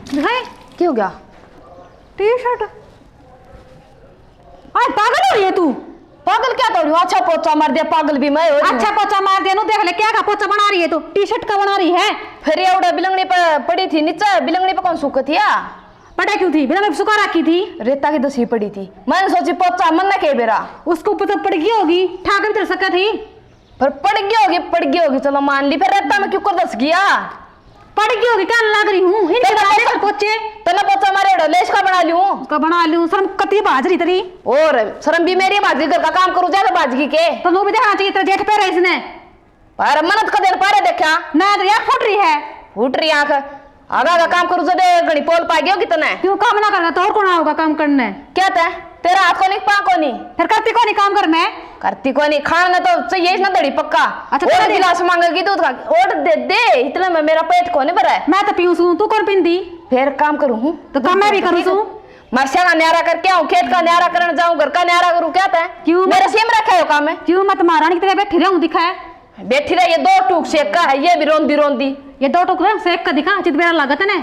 दिखाए क्या हो गया? टी शर्ट पागल हो रही है तू? पागल क्या कर रही हो? अच्छा पोचा मार दिया, पागल भी मैं हो रही हूँ। अच्छा पोचा मार दिया, देख ले क्या का पोचा बना रही है तू? टी शर्ट का बना रही है? फिर ये उड़ा बिलंगनी पर पड़ी थी नीचे, बिलंगनी पर कौन सूख थी? पड़ा क्यों थी? बिना मैं सुखा रखी थी, रेता की दसी पड़ी थी। मैंने सोची पोचा मन ना के बेरा उसको पता पड़ गई होगी, ठाक भी चल सका थी। पर पड़ गई होगी चलो मान ली। फिर रेता में क्यों कर दस गया? पड़ गई होगी, क्या लग रही हूँ पोचे तना पोचा मारे लेस का बना लूं, उसका बना लूं। शर्म कती बाज रही तेरी, और शर्म भी मेरी बाजी, घर का काम करूं ज्यादा बाजगी के तो नो भी देखना चाहिए। तेरे जेठ पे रहे इसने पर मनत का देर पारे देखा ना, तो यार फुट रही है, फूट रही आंख। आगा का काम करूं जदे घड़ी पोल पा गयो कितना क्यों काम ना करना? तो और कौन आओगा काम करने? क्या था तेरा हाथ को नहीं पा को नहीं फिर करती कौन नहीं काम करना है? करती को नहीं खाना तो चाहिए ना दड़ी पक्का। अच्छा, और दे। गिलास मांगेगी दूध का और दे दे, इतना में मेरा पेट को नहीं भरा है। मैं तो पीऊं सू, तू कौन पींदी? फिर काम करूं हूं तो काम मैं भी करूं सू। मरसिया का न्यारा करके आऊं, खेत का न्यारा करने जाऊं, घर का न्यारा करूं, क्या था क्यों मेरा सेम रखा है काम है? क्यों मत महारानी की तरह बैठी रहूं? दिखा है बैठी रही, ये दो टूक सेक का है, ये भी रोंदी रोंदी। ये दो टुकड़ा सेक का दिखा, चित बेरा लागत है ना।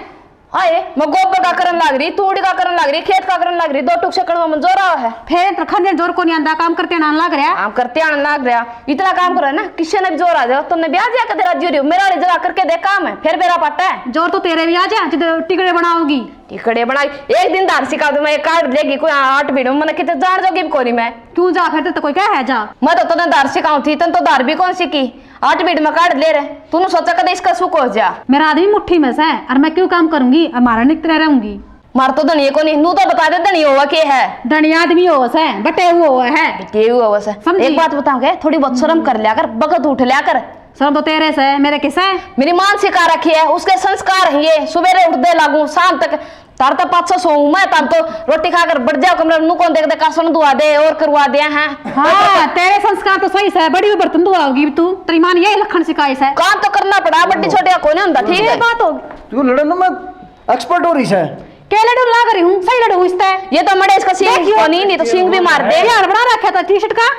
आए मैं गोबर का करन लाग रही, तूड़ी का करन लाग रही, खेत का करन लाग रही, दो टूक सेकड़ में जोरा है। फिर तो खंजर जोर को नहीं आंदा, काम करते ना लग रहा। काम करते आने लाग रहा, इतना काम कर रहा है ना, किसी ने भी जोर आ जाओ तुमने ब्याह दिया कर तेरा जीरो मेरा वाली जगह करके दे काम है, फिर मेरा पट्टा है। जोर तो तेरे भी आ जा, जिद टिकड़े बनाओगी। टिकड़े बनाई एक दिन दार सिखा दूं मैं, काट लेगी कोई 8 बीड़ में, मैंने कितने जान जोगी भी कोनी मैं। क्यों जा? फिर तो कोई क्या है जा। मैं तो तूने दार सिखाऊं थी, तन तो दार भी कौन सीखी? 8 बीड़ में काट ले रहे, तूने सोचा कदे इसका सुख हो जा। मेरा आदमी मुट्ठी में से है और मैं क्यों काम करूंगी? और मारा निकते रहूंगी। मार तो धनिये को नहीं, नू तो बता दे धनिये हुआ के है? धनी आदमी हो से बटे हुआ है, ये हुआ वैसे। एक बात बताऊं, थोड़ी बहुत शर्म कर लिया कर, बगत उठ लिया कर। शर्म तो तेरे से, मेरे किसे? मेरी मान सिखा रखी है, उसके संस्कार है ये। सवेरे उठते लागू शाम तक तार तो 500 सोऊं मैं, तब तो रोटी खाकर बढ़ जाओ कमरे नू कौन देख दे कासन दुआ दे और करवा दे हैं। हाँ तेरे संस्कार तो सही से, बड़ी बर्तन दुआ होगी तू, तेरी मान यही लखन सिखाई से। काम तो करना पड़ा, बड़ी छोटी को नहीं होता। ठीक है बात होगी, तू लड़न में एक्सपर्ट हो रही है। क्या लड़ू लग रही हूँ? सही लड़ू इससे। ये तो मरे इसका सिंग को नहीं तो सिंग भी मार दे। यार बना रखा था टी शर्ट का,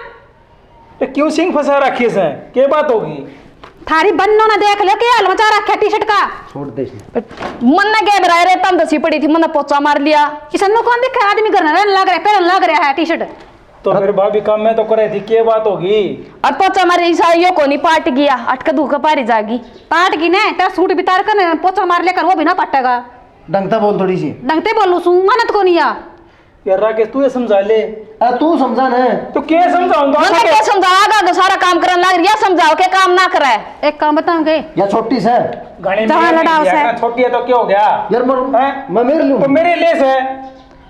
क्यों सिंह फंसा रखी है? क्या बात होगी? थारी बन्नो ना देख लो क्या हाल मचा रखा टी शर्ट का। छोड़ दे मन ना गया मेरा रे, तम दसी पड़ी थी, मन पोचा मार लिया। किसनु कौन दिखा? आदमी करना लग रहा है, पहले लग रहा है टी शर्ट। तो फिर भाभी काम में तो करे थी, क्या बात होगी? और पोचा मारे ईसाइयों को नहीं पाट गया, अटक धूका पारी जागी पाट की ने तेरा सूट बितार कर पोचा मार लेकर वो भी ना पटेगा। डंगता बोल थोड़ी सी। डंगते बोलू सू, मानत को नहीं आ। यार राकेश तू ये समझा ले। तू समझा ना। तो क्या समझाऊंगा? मैं क्या समझाओगा? सारा काम करने लग रही, समझाओ के काम ना करे। एक काम बताऊंगे, या छोटी से गाड़ी में लड़ाओ से छोटी है तो क्या हो गया यार? मैं मेरे लूं तो मेरे ले से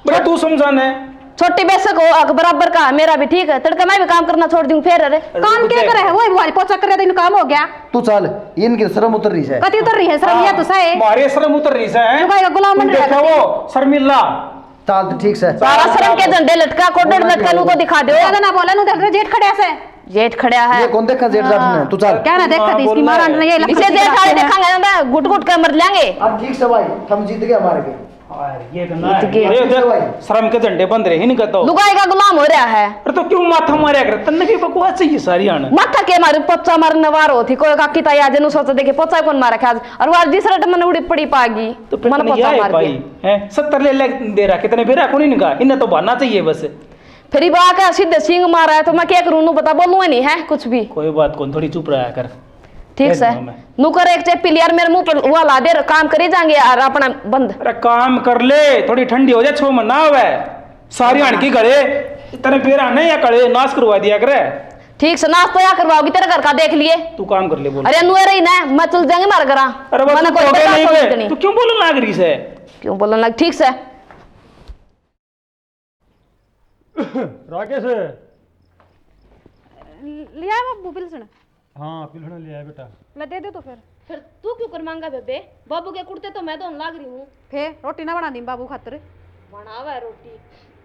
बड़ा तू समझाने। छोटी बेशक हो अग बराबर का, मेरा भी ठीक है, तड़का मैं भी काम करना छोड़ दूं फिर। अरे काम क्या करे है? वो भी पोचा कर रहा था, काम हो गया। तू चल, इनकी शर्म उतर रही है। कति उतर रही है शर्म? या तो सही मारे शर्म उतर रही है। लुगाई का गुलाम बन रहा है वो शर्मिला। चल ठीक से सारा शर्म के झंडे लटका कोडर लटका नू को दिखा दो। ज्यादा ना बोला, नू देख रहे जेठ खड़े से। जेठ खड़ा है, ये कौन देखा जेठ जाट ने? तू चल क्या ना देखा थी इसकी मारा ने, ये इसे जेठ सारे देखेंगे ना, गुट गुट कर मर लेंगे। अब ठीक से भाई, हम जीत गए मार के। ये तो ना शर्म के झंडे बंद रहे नहीं कहता। लुगाई का गुलाम हो रहा है। अरे तो क्यों माथा मारे कर? तन्ने की बकवास चाहिए सारी आने। माथा के मारे पोचा मारने वार होती कोई काकी ताई आज नु सोच देखे पोचा कौन मारा आज, और वो दूसरा मन उड़ी पड़ी पागी तो फिर मन पोचा मार भाई हैं 70 ले दे रहा, कितने फिर कोनी निका, इन्हें तो बनना चाहिए बस। फिर बा का सीधे सिंग मारा है तो मैं क्या करूं? नू बता, बोलूं नहीं है कुछ भी। कोई बात कौन, थोड़ी चुप रहा कर। ठीक से नू कर एक चेपी यार मेरे मुंह पर हुआ ला दे, काम करी जाएंगे यार अपना बंद। अरे काम कर ले, थोड़ी ठंडी हो जाए, 6 महीना हुआ सारी आण की करे इतने फिर आने या करे नाश करवा दिया करे। ठीक से नाश तो या करवाओगी, तेरे घर का देख लिए। तू काम कर ले बोल। अरे नु रही ना, मैं चल जाएंगे मार घर। अरे वो मैंने तो कोई नहीं नहीं गए, तू क्यों बोलने लग रही से? क्यों बोलने लग? ठीक से राकेश लिया बाबू पिलसन? हाँ पिलहना ले आया बेटा। ले दे दे तो फिर तू क्यों कर मांगा बेबे? बाबू के कुर्ते तो मैं तो लाग रही हूँ। फिर रोटी ना बना दी बाबू खातिर? बनावा है रोटी,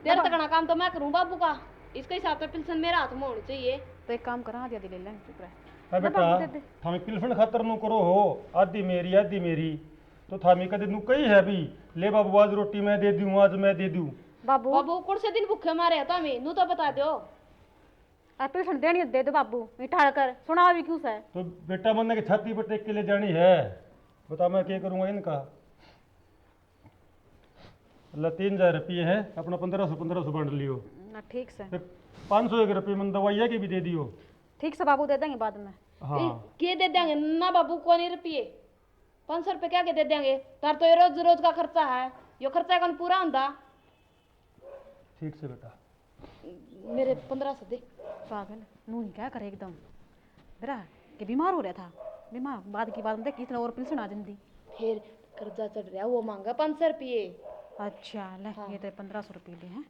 तेरे तक काम तो मैं करूँ बाबू का, इसके हिसाब से पिलसन मेरा हाथ में होनी चाहिए। तो एक काम करा, आधी ले लें, चुप रह। बेटा थामी पिलफन खातर नु करो हो, आधी मेरी तो थामी कदे नु कही है भी ले बाबू आज रोटी मैं दे दूं, आज मैं दे दूं। बाबू कौन से दिन भूखे मारे हैं तो हमें नू तो बता दो। और पिलसन देनी है, दे दो बाबू मिठा कर सुना भी क्यों से। तो बेटा मन की छाती पर टेक के ले जानी है, बता मैं क्या करूँगा इनका। अल्लाह 3000 रुपये है, अपना 1500 बांट लियो। ना ठीक से फिर 501 रुपये मन दवाइया की भी दे दियो। ठीक से बाबू दे देंगे बाद में। हाँ के दे देंगे ना बाबू, कौन ही रुपये 500 रुपये क्या के दे देंगे, तार तो ये रोज रोज का खर्चा है, यो खर्चा कौन पूरा होता। ठीक से बेटा। मेरे 1500 दे। पागल नू ही क्या करे एकदम बेरा के बीमार हो रहा था, बीमार बाद की बात में देख कितना और पिलसन आ जल्दी। फिर कर्जा चढ़ रहा वो मांगा 500 रुपये। अच्छा ले ये तो 1500 रुपये ले हैं,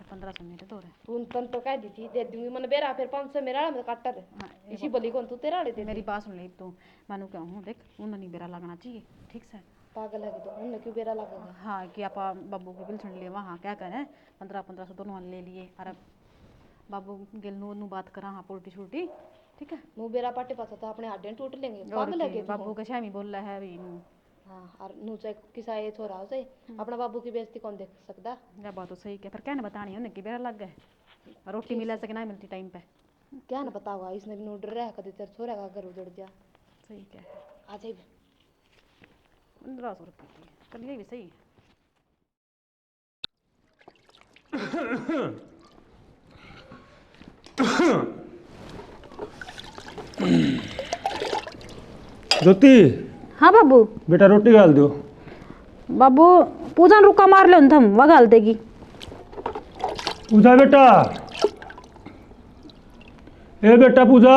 1500 मेरे दो रहे। तू तन तो कह दी थी दे दूंगी मन बेरा, फिर 500 मेरा में काटर इसी बोली कौन तू तेरा वाले दे। मेरी बात सुन ले तू, मानू क्या हूँ देख उन्हें नहीं बेरा लगना चाहिए ठीक से। पागल है तो उन्हें क्यों बेरा लगेगा। हाँ कि आप बाबू के पिलसन लिए वहाँ क्या करें 1500 दोनों ले लिए। अरे बाबू गिल नू बात करा हाँ पोल्टी छोटी ठीक है। मुँह बेरा पाटे पाता तो अपने हड्डियां टूट लेंगे। और पागल है के बाबू के छामी बोल रहा है अभी नू। हाँ और नू चाहे किसा ये छोरा हो चाहे अपना बाबू की बेइज्जती कौन देख सकता। या बात तो सही क्या फिर क्या ना बतानी उन्हें कि बेरा लग गए, रोटी मिला सके ना मिलती टाइम पे। क्या ना पता हुआ इसने भी नू डर रहा है कभी तेरे छोरा का घर उजड़ जा। सही क्या आ जाए 1500 रुपये चल ये भी सही है। ज्योति हाँ बाबू। बेटा रोटी डाल दो। बाबू पूजा रुका मार लो थम वगाल देगी। पूजा बेटा, ए बेटा पूजा।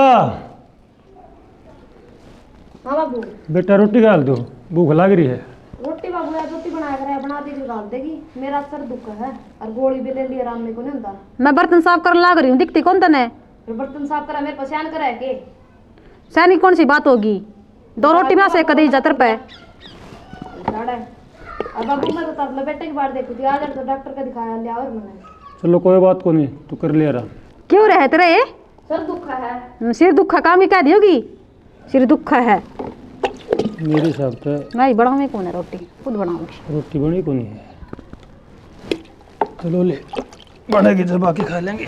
हाँ बाबू बेटा रोटी डाल दो, भूख लग रही है। रोटी बाबू यार रोटी बनाया करे बना दीजिए डाल देगी। मेरा सर दुख है और गोली भी ले ली आराम में को नहीं होता। मैं बर्तन साफ कर लाग रही हूँ दिखती कौन तने। फिर बर्तन साफ करा मेरे पहचान करा है के सैनिक कौन सी बात होगी, 2 रोटी में से कदी जतर पे झाड़ा है। अब बाबू मैं तो तब लपेटे की बात देखी थी आज तो डॉक्टर का दिखाया लिया और मैंने। चलो कोई बात को नहीं, तू कर ले रहा। क्यों रहे तेरे सर दुख है। सिर दुख काम ही कह दियोगी, सिर दुख है। मेरे हिसाब से नहीं बनाऊंगी कौन है रोटी, खुद बनाऊंगी। रोटी बनी को नहीं है। चलो ले बनेगी जब बाकी खा लेंगे।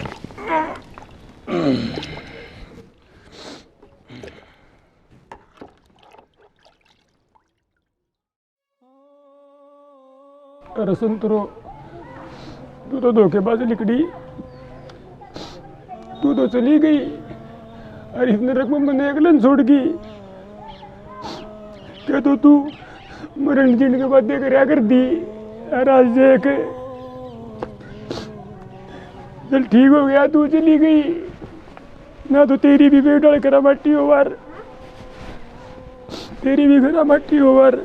अरे संतरो, तू तो धोखेबाज लिकड़ी, तू तो चली गई और इसने रकम मैंने अगलन छोड़ गई। क्या तो तू मरण जीने के बाद देख रहा कर दी। और आज देख चल ठीक हो गया, तू चली गई ना तो तेरी भी बेड़ करा मट्टी हो बार, तेरी भी करा मट्टी हो बार।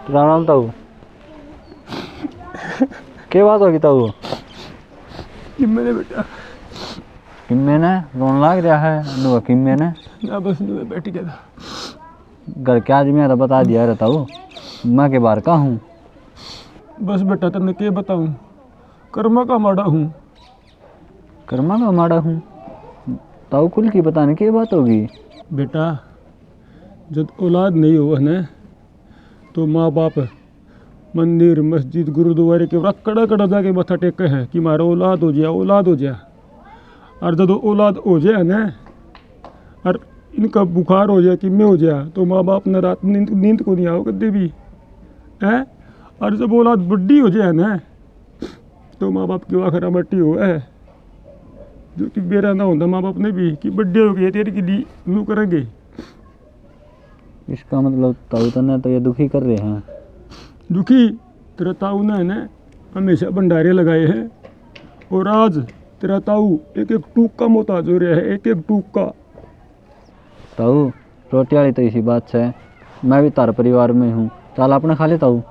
राम ताऊ क्या बात होगी ताऊ। मैंने बेटा किम्मे ने रोन लाग रहा है नु किम्मे ने ना बस नु बैठ गया था। घर के आदमी तो बता दिया रहता हूँ मैं के बार का हूँ। बस बेटा तने क्या बताऊं, कर्मा का माड़ा हूँ। कर्मा का माड़ा हूँ ताऊ कुल की बताने की बात होगी। बेटा जब औलाद नहीं हुआ न तो माँ बाप मंदिर मस्जिद गुरुद्वारे के वक्त कड़ा कड़ा जाके मत्था टेके हैं कि मारा औलाद हो जाए औलाद हो जाए। और जब औलाद हो जाए न और इनका बुखार हो जाए कि मैं हो जाए तो माँ बाप ने रात नींद को नहीं आओ कभी भी है। और जब औलाद बड्डी हो जाए न तो माँ बाप की आखिर मट्टी हो है, जो कि बेरा ना होता माँ बाप ने भी कि बड्डे हो गए तेरे के लिए लू करेंगे। इसका मतलब ताऊ तने तो ये दुखी कर रहे हैं। दुखी तेरा ताऊ ने न हमेशा भंडारे लगाए हैं और आज तेरा ताऊ एक एक टूक का मोहताज हो रहा है, एक एक टूक का। ताऊ रोटी वाली तो इसी बात से मैं भी तार परिवार में हूँ, चल अपने खा ले ताऊ।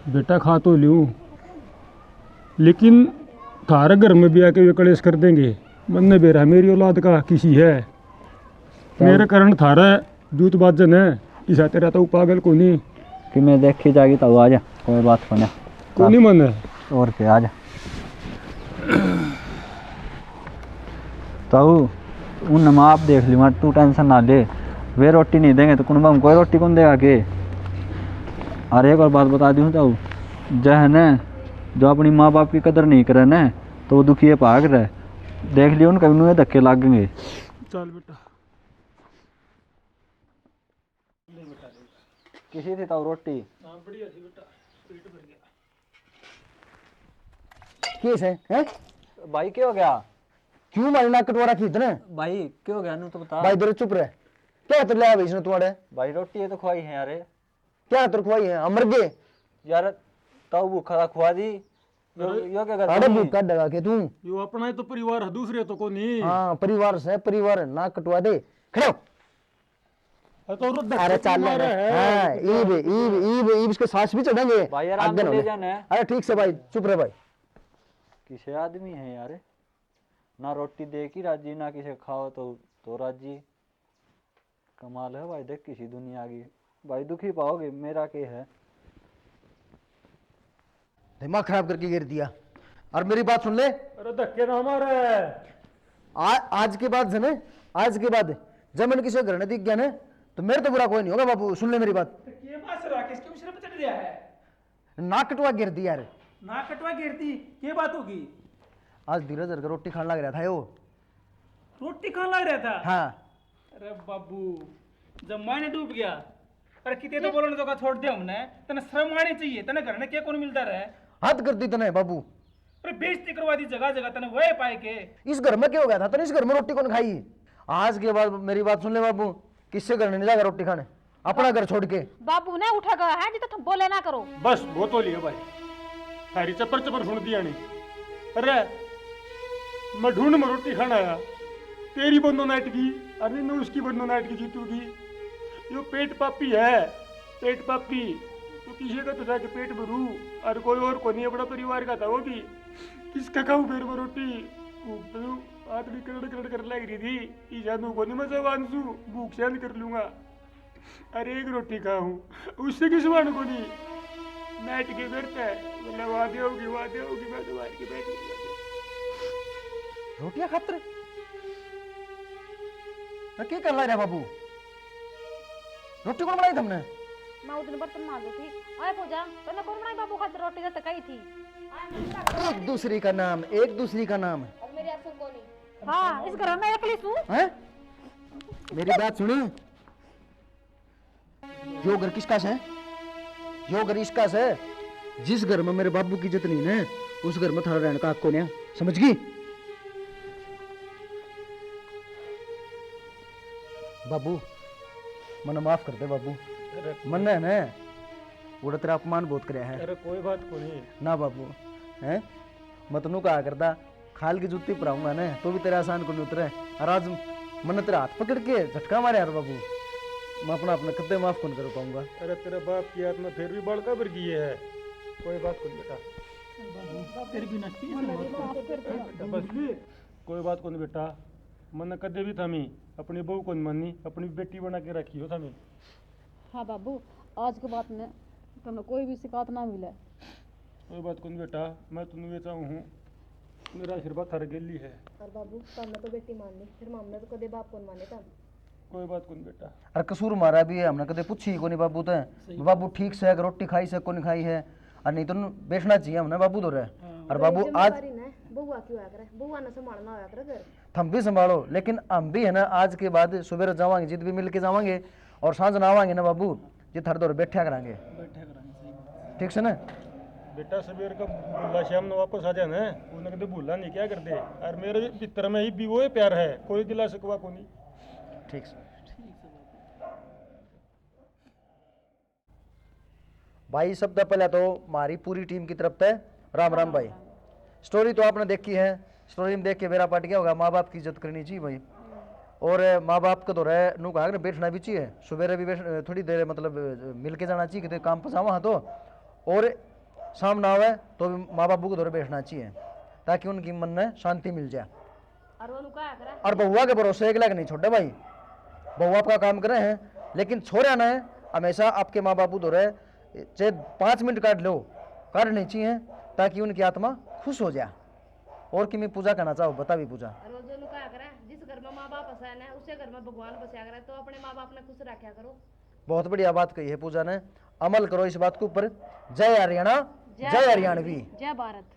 बेटा खा तो लूँ लेकिन थारे घर में भी आके वे कलेश कर देंगे। मन ने बेरा मेरी औलाद का किसी है, मेरे कारण थारा जूत बाजन है, इसा तेरा ताऊ पागल को नहीं कि मैं देखी जाएगी ताऊ आ जा कोई बात को ना को नहीं मन है। और क्या आ जा ताऊ उन माँ आप देख ली मत तू टेंशन ना ले, वे रोटी नहीं देंगे तो कुनबा में कोई रोटी कौन देगा के। और एक और बात बता दूँ ताऊ जो है न जो अपनी माँ बाप की कदर नहीं करे न तो वो दुखी भाग रहे देख लियो उन कभी धक्के लागेंगे। चल बेटा। किसी थी ताऊ रोटी? हाँ बढ़िया थी बेटा, पेट भर गया। केस है? भाई क्या हो गया? क्यों मारी नाक कटवा रखी इतने? भाई क्या हो गया नू तो बता। भाई तेरे चुप रहे। क्या तो ले इसने तुम्हारे? भाई रोटी ये तो खुआई है यार। क्या तेरे खुआई है? मर गए यार ताऊ भूखा था खुआ दी। यो क्या कर? अरे भूखा डगा के तू। यो अपना ही तो परिवार है, दूसरे तो को नहीं। हाँ परिवार से परिवार नाक कटवा दे। खड़ो। तो अरे चल हाँ ईब इसके सांस भी चढ़ेंगे। भाई आराम से ले जाना है। अरे ठीक से भाई, चुप रहे भाई। किसे आदमी है यार, ना रोटी दे की राजी, ना किसे खाओ तो राजी। कमाल है भाई, देख किसी दुनिया आ गई। भाई दुखी पाओगे, मेरा के है। दिमाग खराब करके गिर दिया। और मेरी बात सुन ले। अरे धक्के ना मारे। आज के बाद जने, आज के बाद जब मैंने किसी घर ने दिख गया ना तो मेरे तो बुरा कोई नहीं होगा बाबू। सुन ले मेरी बात। ये बात सर राकेश के उसे पचड़ दिया है। नाक कटवा गिर दिया यार। ना कटवा गिरती ये बात होगी। आज धीरज का रोटी खाने लग रहा था वो। रोटी खाने लग रहा था? हाँ। अरे बाबू जब मैंने डूब गया, अरे कितने तो बोलने तो छोड़ दिया हमने। तने शर्म आनी चाहिए, तने घर में क्या कौन मिलता रहे। हद कर दी तने बाबू। अरे बेइज्जती करवा दी जगह जगह, तने वही पाए के। इस घर में क्या हो गया था? तने इस घर में रोटी कौन खाई? आज के बाद मेरी बात सुन ले बाबू, किससे घर नहीं जाएगा रोटी खाने, अपना घर छोड़ के। बाबू ने उठा गया है जी, तो तुम बोले ना करो। बस बहुत हो लिया भाई, थारी चपर चपर सुन दिया नहीं। अरे मैं ढूंढ में रोटी खाना आया, तेरी बंदो नाइट की, अरे मैं उसकी बंदो नाइट की जीतूगी। यो पेट पापी है, पेट पापी। तो किसी का तो जाके पेट भरू, और कोई और को नहीं, अपना परिवार का था वो भी। किसका खाऊं फिर मैं रोटी? हाथ भी करड़ करड़ कर लग रही थी, ई जानू को नहीं मजा वांसू, भूख सहन कर लूंगा। अरे एक रोटी खाऊं, उससे किस वाण को नहीं। नाइट के करता है, बोले वादे होगी मैं तो मार के बैठ गई। रोटियां खातर क्या कर रहा है बाबू? रोटी कौन बनाई तुमने? मैं उस दिन बर्तन मांजो थी। आए पूजा, तने कौन बनाई बाबू खातिर रोटी? जब तक आई थी एक दूसरी का नाम, एक दूसरी का नाम। हाँ, इस घर में अकेली सू। हैं? मेरी बात सुनी, यो घर किसका है? यो घर इसका है। जिस घर में मेरे बाबू की इज्जत नहीं है, उस घर में थारा रहने का हक कौन है? समझ गई? बाबू मन माफ कर दे बाबू। मन है ना वो तेरा अपमान बहुत कराया है। अरे कोई बात को नहीं ना बाबू, हैं मत नू कहा करता, खाल की जूती पराऊंगा ना तो भी तेरा आसान को नहीं उतरे। और आज मन तेरा हाथ पकड़ के झटका मारे यार बाबू, मैं अपना कदे माफ कौन कर पाऊंगा। अरे तेरे बाप की आत्मा फिर भी बड़का भर गई है, कोई बात को नहीं बेटा। फिर भी नटकी बस कोई बात को नहीं बेटा। मन कदे भी थामी अपनी बहू को नहीं मानी, अपनी बेटी बना के रखी हो थामी। हाँ बाबू, आज के बाद में तुम्हें कोई भी शिकायत ना मिले। कोई बात को नहीं बेटा, मैं तुम्हें बेचा हूँ, मेरा आशीर्वाद थारे गेली है। और बाबू तमने तो बेटी मान ली, फिर हमने तो कदे बाप कौन माने तब। कोई बात को नहीं बेटा। अरे कसूर मारा भी है, हमने कदे पूछी को नहीं बाबू ते बाबू ठीक से रोटी खाई से को नहीं खाई है, और नहीं तो बैठना चाहिए हमने बाबू तो रहे। और बाबू आज बुआ क्यों आया करे, बुआ ने संभालना होया करे घर। हम भी संभालो, लेकिन हम भी है ना आज के बाद सुबह जावांगे, जिद भी मिल के जावांगे, और सांझ ना आवांगे ना बाबू, ये थर दौर बैठा करांगे। ठीक से ना बेटा? सवेर का भूला शाम ने वापस आ जाना है, उन्हें कदे भूला नहीं क्या कर दे। और मेरे भीतर में ही भी वो प्यार है, कोई गिला शिकवा को नहीं। ठीक से भाई, सबसे पहले तो हमारी पूरी टीम की तरफ से राम राम भाई। स्टोरी तो आपने देखी है, स्टोरी में देख के मेरा पार्ट क्या होगा, माँ बाप की इज्जत करनी चाहिए भाई। और माँ बाप को तो रहे नू कहा ना बैठना भी चाहिए, सवेरे भी थोड़ी देर मतलब मिल के जाना चाहिए कि काम फंसावा हाँ तो, और शाम ना आवे तो भी माँ बापू को दौरे बैठना चाहिए, ताकि उनकी मन में शांति मिल जाए। और बहुआ के भरोसे एक लाख नहीं छोड़े भाई, बहुआ आपका काम करे हैं, लेकिन छोड़ा ना है हमेशा आपके माँ बापू दौरे चाहे 5 मिनट काटनी चाहिए, ताकि उनकी आत्मा खुश हो जाए। और कि मैं पूजा करना चाहूँ, बता भी पूजा। जिस घर में माँ बाप बसाया ना, उसे घर में भगवान बसाया करे, तो अपने माँ बाप ने खुश रखा करो। बहुत बढ़िया बात कही है पूजा ने, अमल करो इस बात के ऊपर। जय हरियाणा, जय हरियाणवी, जय भारत।